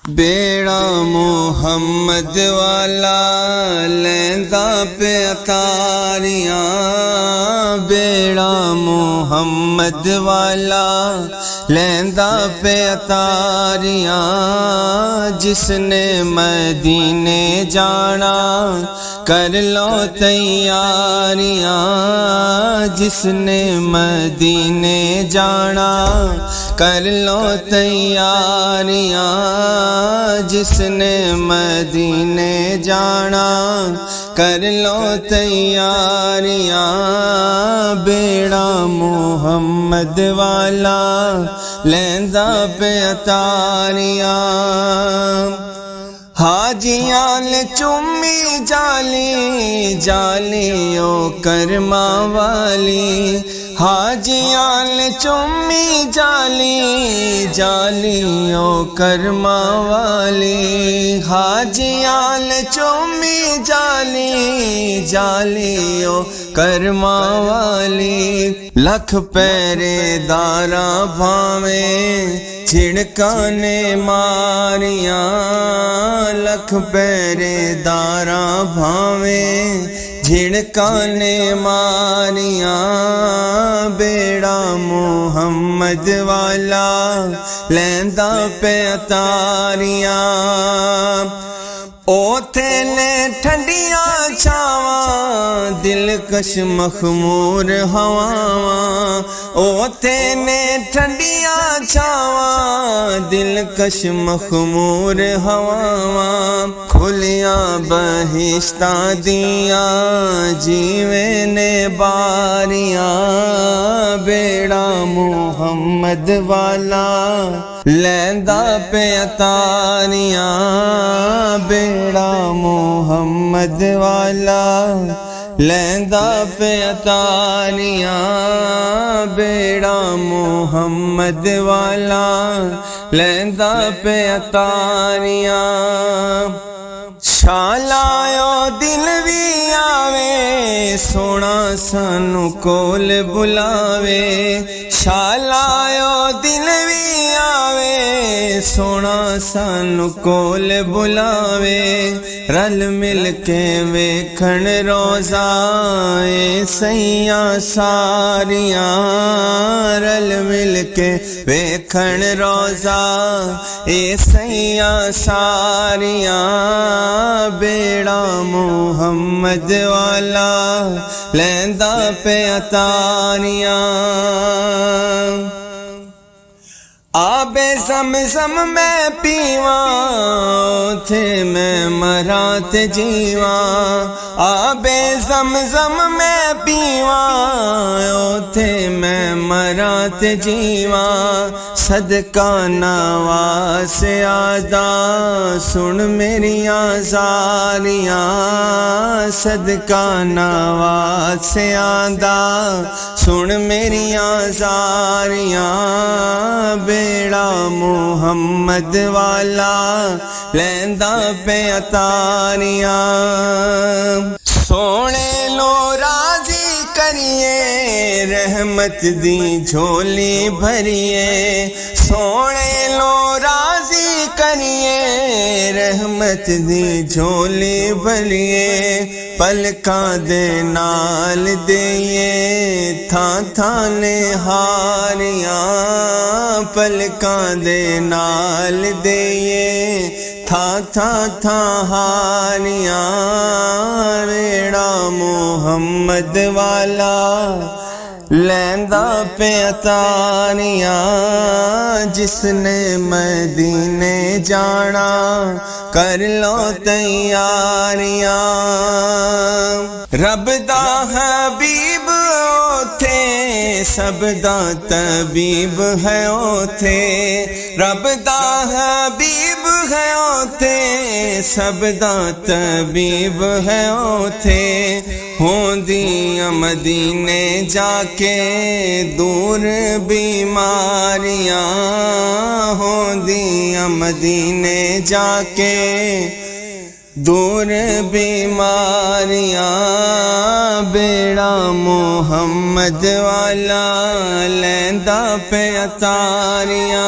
बेड़ा मोहम्मद वाला लैंदा पे अतारियां, बेड़ा मोहम्मद वाला लैंदा पे अतारियां। जिसने मदीने जाना कर लो तैयारियां, जिसने मदीने जाना कर लो तैयारियां, जिसने मदीने जाना कर लो तैयारियां। बेड़ा मोहम्मद वाला लैंदा पे अतारियां। हाजियां ने चुम्मी जाली जाली ओ करमा वाली, हाजियां ने चुम्मी जाली जाली ओ करमा वाली, हाजियां ने चुम्मी जाली जाली ओ करमा वाली। लख पहरेदारा भावें छिड़काने मारियां, लख पहरेदारा भावें झिड़काने मारियां। बेड़ा मोहम्मद वाला लैंदा पे अतारियां। ओथे ने ठंडियां छावां दिलकश मखमूर हवावां, ओथे ने ठंडियां छावां दिलकश मखमूर हवावां। खुलियां बहिश्ता दियां जीवे ने बारियां। बेड़ा मोहम्मद वाला लैंदा पे अतारियां, बेड़ा मोहम्मद वाला लैंदा पे अतारियां। बेड़ा मोहम्मद वाला लैंदा पे अतारियां। शालायो दिल भी आवे सोना सानू कोल बुलावे, शालायो दिल भी आवे सोना सानू कोल बुलावे। रल मिल के वेखण रोज़ा ए सैयां सारियां, रल मिल के वेखण रोज़ा ए सैयां सारियां। बेड़ा मोहम्मद वाला लैंदा पे अतारियां। आबे ज़मज़म मैं पीवा थे मैं मरा ते जीवा, आबे ज़मज़म मैं पीवा थे मैं मरा ते जीवा। सदका नवास आदा सुन मेरियां ज़ारियां, सदका नवास आदा सुन मेरियां ज़ारियां। बेड़ा मोहम्मद वाला लैंदा पे अतारियां। सोने लो राजी करिए रहमत दी झोली भरिए, सोने लो राजी करिए रहमत दी झोली भरिए। पलकां दे नाल देइए थां थां ने हारियां, पलकां दे नाल देइए थां थां थां हारियां। बेड़ा मोहम्मद वाला लैंदा पे अतारियां। जिसने मदीने जाना कर लो तैयारियां। रब दा हबीब ओथे सब दा तबीब है ओथे, रब दा हबीब है ओथे सब दा तबीब है ओथे। होंदियां मदीने जाके दूर बीमारियां, होंदियां मदीने जाके दूर बीमारियां। बेड़ा मोहम्मद वाला लैंदा पे अतारियां।